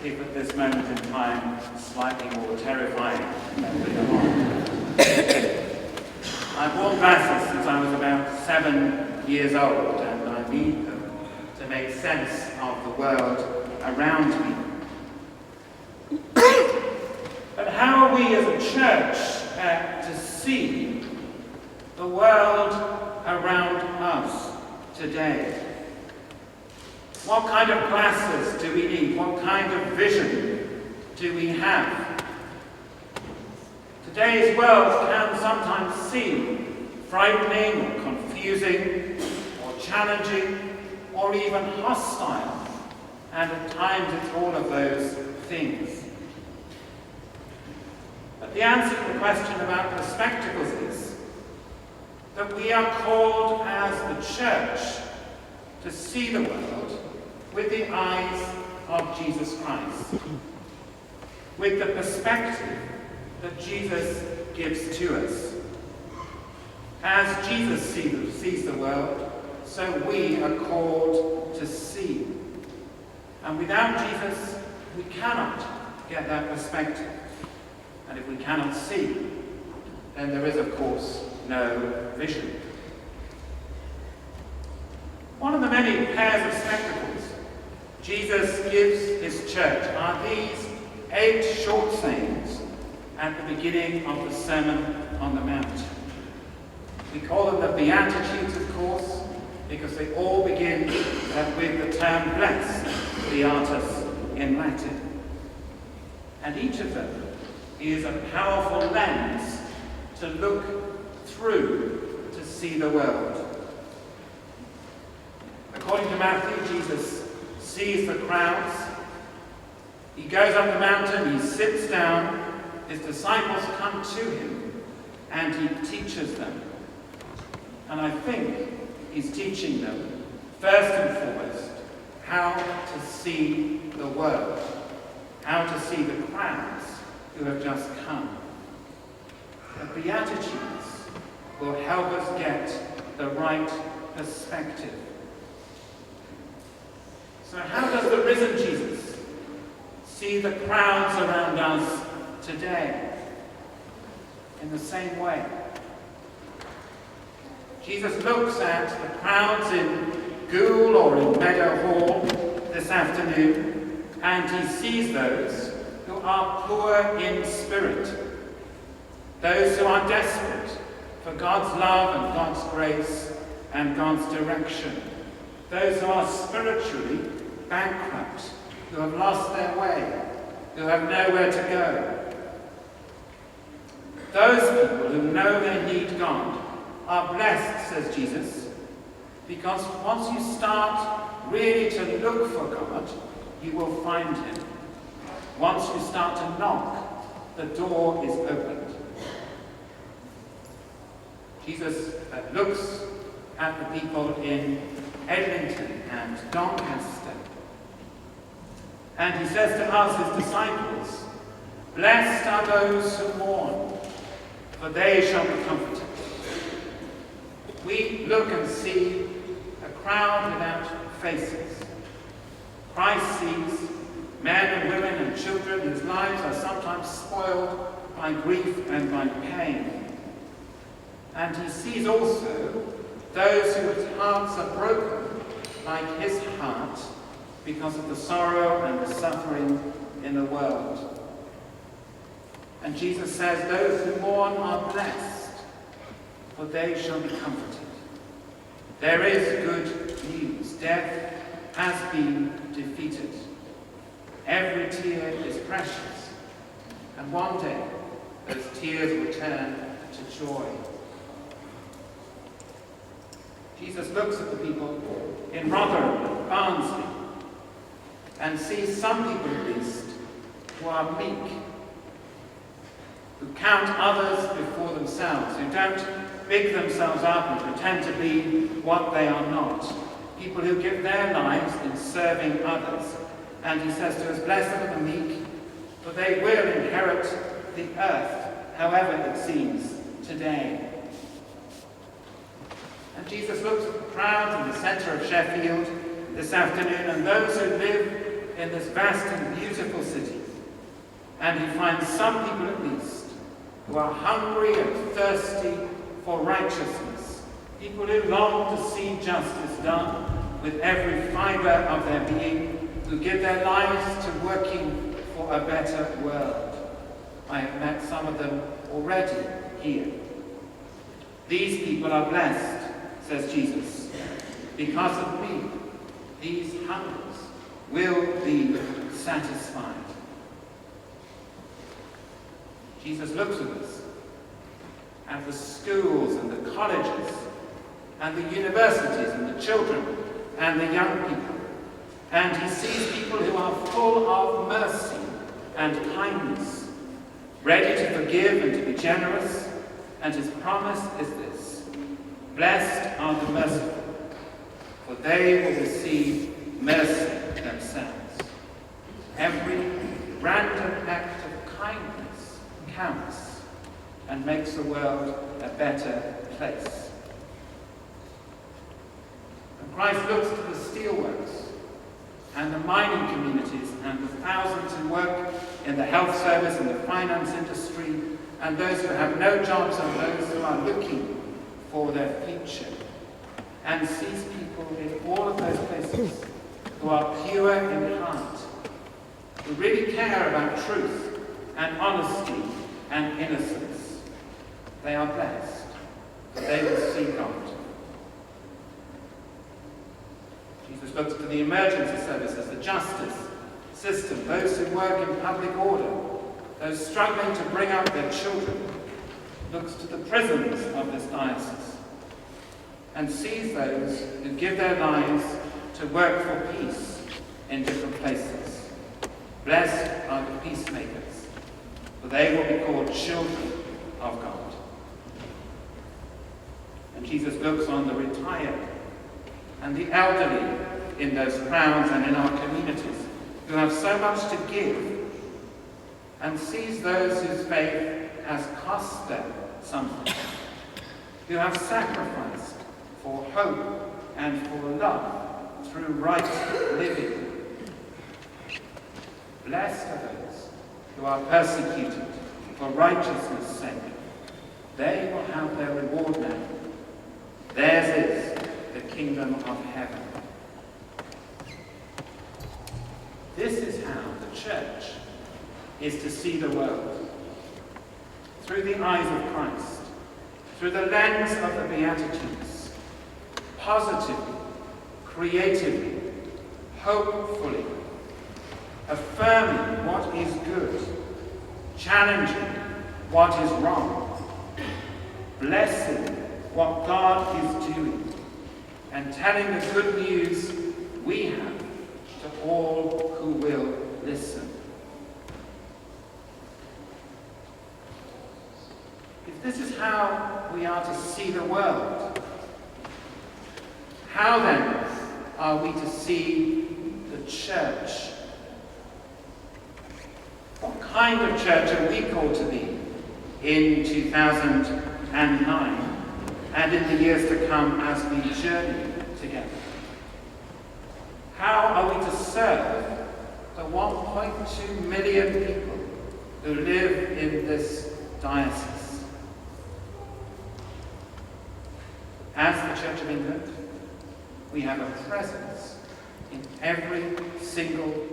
if at this moment in time slightly more terrifying than before. I've worn glasses since I was about 7 years old, and I need them to make sense of the world around me. But how are we as a church to see the world around us today? What kind of glasses do we need? What kind of vision do we have? Today's world can sometimes seem frightening or confusing or challenging or even hostile, and at times it's all of those things. But the answer to the question about the spectacles is that we are called as the church to see the world with the eyes of Jesus Christ, with the perspective that Jesus gives to us. As Jesus sees the world, so we are called to see. And without Jesus, we cannot get that perspective. And if we cannot see, then there is, of course, no vision. One of the many pairs of spectacles Jesus gives his church are these 8 short sayings at the beginning of the Sermon on the Mount. We call them the Beatitudes, of course, because they all begin with the term blessed, beatus in Latin. And each of them is a powerful lens to look through to see the world. According to Matthew, Jesus sees the crowds. He goes up the mountain, he sits down, his disciples come to him, and he teaches them. And I think he's teaching them, first and foremost, how to see the world, how to see the crowds who have just come. The Beatitudes will help us get the right perspective. So how does the risen Jesus see the crowds around us today? In the same way. Jesus looks at the crowds in Goole or in Meadow Hall this afternoon, and he sees those who are poor in spirit, those who are desperate for God's love and God's grace and God's direction, those who are spiritually bankrupt, who have lost their way, who have nowhere to go. Those people who know they need God are blessed, says Jesus, because once you start really to look for God, you will find him. Once you start to knock, the door is opened. Jesus looks at the people in Edmonton and Doncaster, and he says to us, his disciples, "Blessed are those who mourn, for they shall be comforted." We look and see a crowd without faces. Christ sees men and women and children whose lives are sometimes spoiled by grief and by pain. And he sees also those whose hearts are broken, like his heart, because of the sorrow and the suffering in the world. And Jesus says, "Those who mourn are blessed, for they shall be comforted." There is good news. Death has been defeated. Every tear is precious, and one day those tears will turn to joy. Jesus looks at the people in Rotherham and Barnsley and sees some people at least who are meek, who count others before themselves, who don't big themselves up and pretend to be what they are not. People who give their lives in serving others. And he says to us, "Blessed are the meek, for they will inherit the earth, however it seems today." And Jesus looks at the crowds in the centre of Sheffield this afternoon, and those who live in this vast and beautiful And he finds some people at least who are hungry and thirsty for righteousness, people who long to see justice done with every fibre of their being, who give their lives to working for a better world. I have met some of them already here. These people are blessed, says Jesus. Because of me, these hungers will be satisfied. Jesus looks at us, at the schools and the colleges, and the universities and the children and the young people, and he sees people who are full of mercy and kindness, ready to forgive and to be generous, and his promise is this: blessed are the merciful, for they will receive mercy themselves. Every random act of kindness counts and makes the world a better place. And Christ looks to the steelworks and the mining communities and the thousands who work in the health service and the finance industry, and those who have no jobs and those who are looking for their future, and sees people in all of those places who are pure in heart, who really care about truth and honesty and innocence. They are blessed, for they will see God. Jesus looks to the emergency services, the justice system, those who work in public order, those struggling to bring up their children, looks to the prisons of this diocese, and sees those who give their lives to work for peace in different places. Blessed are the peacemakers, for they will be called children of God. And Jesus looks on the retired and the elderly in those crowds and in our communities who have so much to give, and sees those whose faith has cost them something, who have sacrificed for hope and for love through right living. Blessed are those who are persecuted for righteousness' sake. They will have their reward now. Theirs is the kingdom of heaven. This is how the church is to see the world. Through the eyes of Christ, through the lens of the Beatitudes, positively, creatively, hopefully, affirming what is good, challenging what is wrong, blessing what God is doing, and telling the good news we have to all who will listen. If this is how we are to see the world, how then are we to see the church? What kind of church are we called to be in 2009 and in the years to come as we journey together? How are we to serve the 1.2 million people who live in this diocese? As the Church of England, we have a presence in every single